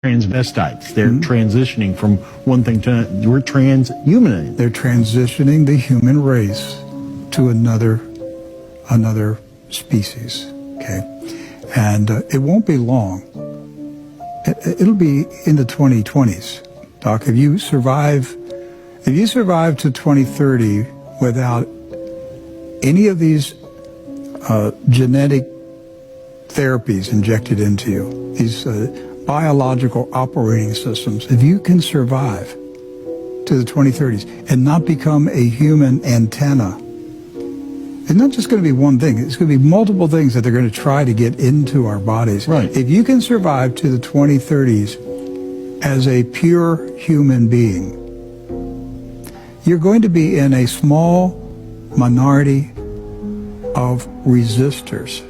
transvestites. They're transitioning from one thing to another. We're transhumaning. They're transitioning the human race to another species. Okay, and it won't be long. It'll be in the 2020s, Doc. If you survive to 2030 without any of these genetic therapies injected into you, these biological operating systems, if you can survive to the 2030s and not become a human antenna, it's not just going to be one thing. It's going to be multiple things that they're going to try to get into our bodies. Right. If you can survive to the 2030s as a pure human being, you're going to be in a small minority of resistors.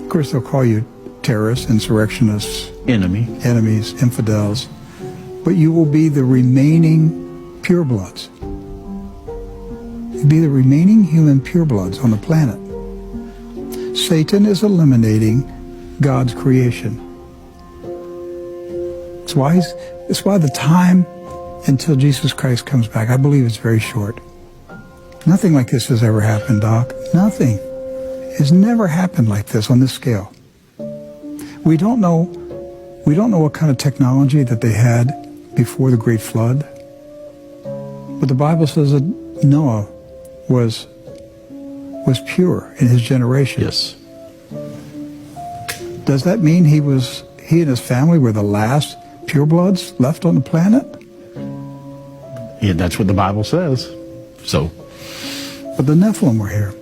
Of course, they'll call you terrorists, insurrectionists, enemies, infidels, but you will be the remaining purebloods. You'll be the remaining human purebloods on the planet. Satan is eliminating God's creation. It's why the time until Jesus Christ comes back, I believe it's very short. Nothing like this has ever happened, Doc. Nothing. It's never happened like this on this scale. We don't know what kind of technology that they had before the Great Flood. But the Bible says that Noah was pure in his generation. Yes. Does that mean he and his family were the last purebloods left on the planet? Yeah, that's what the Bible says. So. But the Nephilim were here.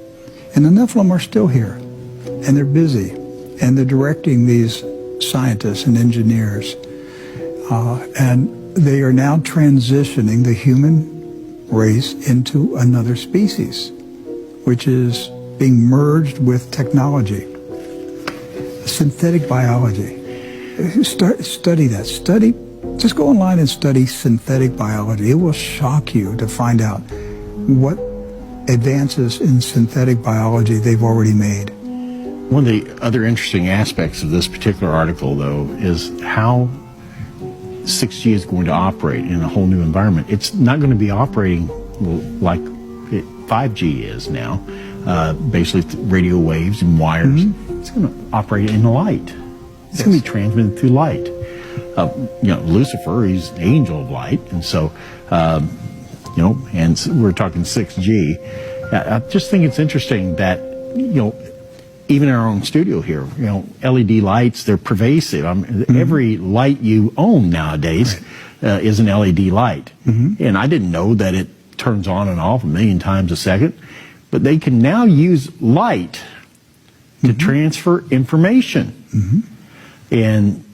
And the Nephilim are still here. And they're busy. And they're directing these scientists and engineers. And they are now transitioning the human race into another species, which is being merged with technology. Synthetic biology. Study that. Just go online and study synthetic biology. It will shock you to find out what advances in synthetic biology they've already made. One of the other interesting aspects of this particular article, though, is how 6G is going to operate in a whole new environment. It's not going to be operating like 5G is now, basically radio waves and wires. It's going to operate in light. It's going to be transmitted through light. Lucifer, he's an angel of light, and so, and we're talking 6G. I just think it's interesting that, even in our own studio here, LED lights, they're pervasive. Every light you own nowadays is an LED light. And I didn't know that it turns on and off a million times a second, but they can now use light to transfer information. And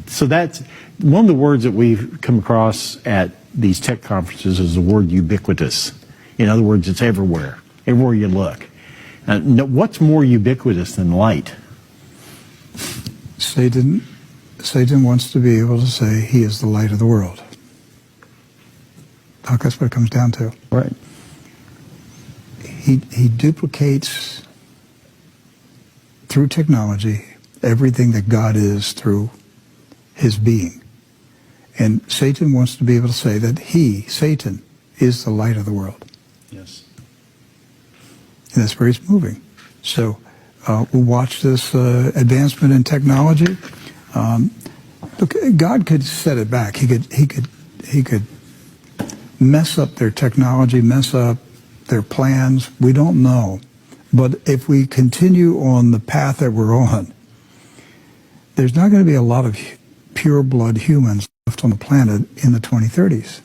so that's one of the words that we've come across at these tech conferences is the word ubiquitous. In other words, it's everywhere you look. What's more ubiquitous than light? Satan wants to be able to say he is the light of the world. Doc, that's what it comes down to. Right. He duplicates through technology everything that God is through his being. And Satan wants to be able to say that Satan, is the light of the world. Yes. And that's where he's moving. So we'll watch this advancement in technology. Look, God could set it back. He could mess up their technology, mess up their plans. We don't know. But if we continue on the path that we're on, there's not going to be a lot of pure blood humans left on the planet in the 2030s.